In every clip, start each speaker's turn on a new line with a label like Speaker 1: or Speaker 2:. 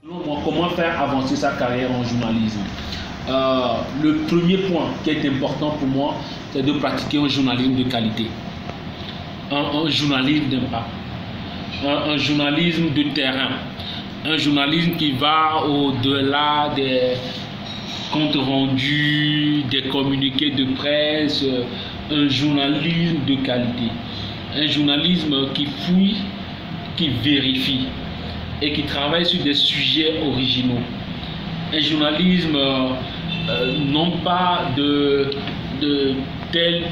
Speaker 1: Comment faire avancer sa carrière en journalisme? Le premier point qui est important pour moi, c'est de pratiquer un journalisme de qualité, un journalisme d'impact, un journalisme de terrain, un journalisme qui va au-delà des comptes rendus, des communiqués de presse, un journalisme de qualité, un journalisme qui fouille, qui vérifie et qui travaille sur des sujets originaux. Un journalisme non pas de telle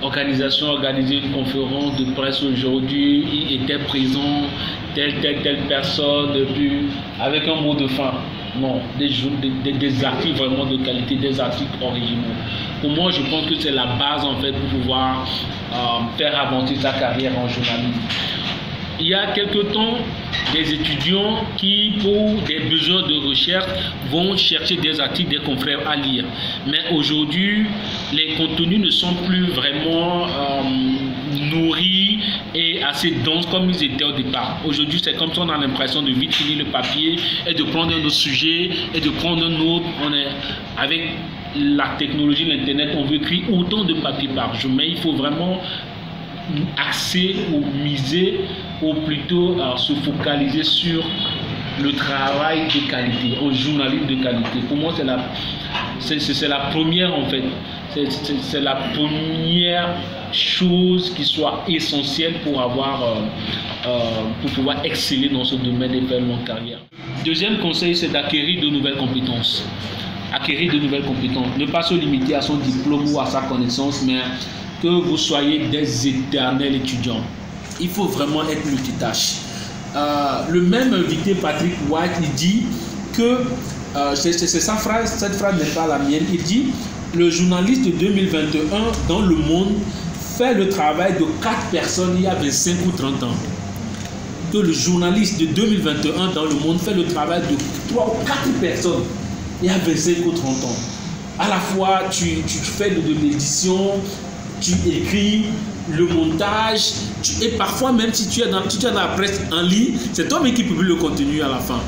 Speaker 1: organisation organisée une conférence de presse aujourd'hui, il était présent telle personne avec un mot de fin. Non, des articles vraiment de qualité, des articles originaux. Pour moi, je pense que c'est la base en fait pour pouvoir faire avancer sa carrière en journalisme. Il y a quelque temps, des étudiants qui, pour des besoins de recherche, vont chercher des articles des confrères à lire. Mais aujourd'hui, les contenus ne sont plus vraiment nourris et assez denses comme ils étaient au départ. Aujourd'hui, c'est comme si on a l'impression de vite finir le papier et de prendre un autre sujet et de prendre un autre. Avec la technologie, l'Internet, on veut écrire autant de papiers par jour. Mais il faut vraiment axer ou miser ou plutôt se focaliser sur le travail de qualité, un journalisme de qualité. Pour moi, c'est la première en fait, c'est la première chose qui soit essentielle pour pouvoir exceller dans ce domaine et faire une longue carrière. Deuxième conseil, c'est d'acquérir de nouvelles compétences. Acquérir de nouvelles compétences. Ne pas se limiter à son diplôme ou à sa connaissance, mais que vous soyez des éternels étudiants. Il faut vraiment être multitâche. Le même invité, Patrick White, il dit que, c'est sa phrase, cette phrase n'est pas la mienne, il dit le journaliste de 2021 dans le monde fait le travail de 4 personnes il y a 25 ou 30 ans. Que le journaliste de 2021 dans le monde fait le travail de 3 ou 4 personnes il y a 25 ou 30 ans. À la fois, tu fais de l'édition, tu écris, le montage, et parfois même si tu es dans la presse en ligne, c'est toi-même qui publie le contenu à la fin.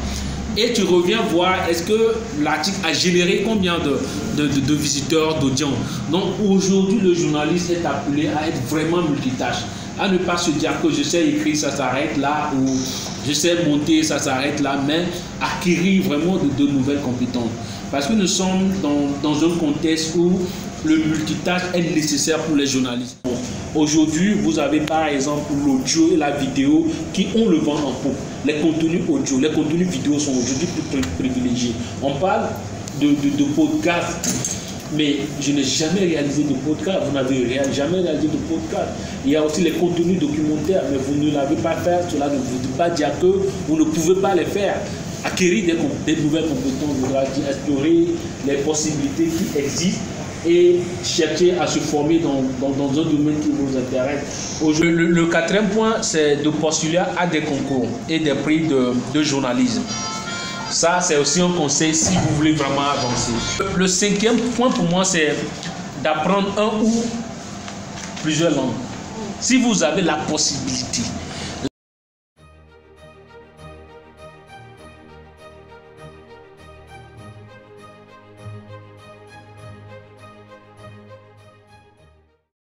Speaker 1: Et tu reviens voir est-ce que l'article a généré combien de visiteurs, d'audience. Donc aujourd'hui, le journaliste est appelé à être vraiment multitâche, à ne pas se dire que je sais écrire, ça s'arrête là, ou je sais monter, ça s'arrête là, mais acquérir vraiment de nouvelles compétences. Parce que nous sommes dans un contexte où le multitâche est nécessaire pour les journalistes. Aujourd'hui, vous avez par exemple l'audio et la vidéo qui ont le vent en poupe. Les contenus audio, les contenus vidéo sont aujourd'hui plus privilégiés. On parle de podcast, mais je n'ai jamais réalisé de podcast. Vous n'avez jamais réalisé de podcast. Il y a aussi les contenus documentaires, mais vous ne l'avez pas fait. Cela ne veut pas dire que vous ne pouvez pas les faire. Acquérir des nouvelles compétences, vous devez explorer les possibilités qui existent et chercher à se former dans un domaine qui vous intéresse. Le quatrième point, c'est de postuler à des concours et des prix de journalisme. Ça, c'est aussi un conseil si vous voulez vraiment avancer. Le cinquième point pour moi, c'est d'apprendre un ou plusieurs langues. Si vous avez la possibilité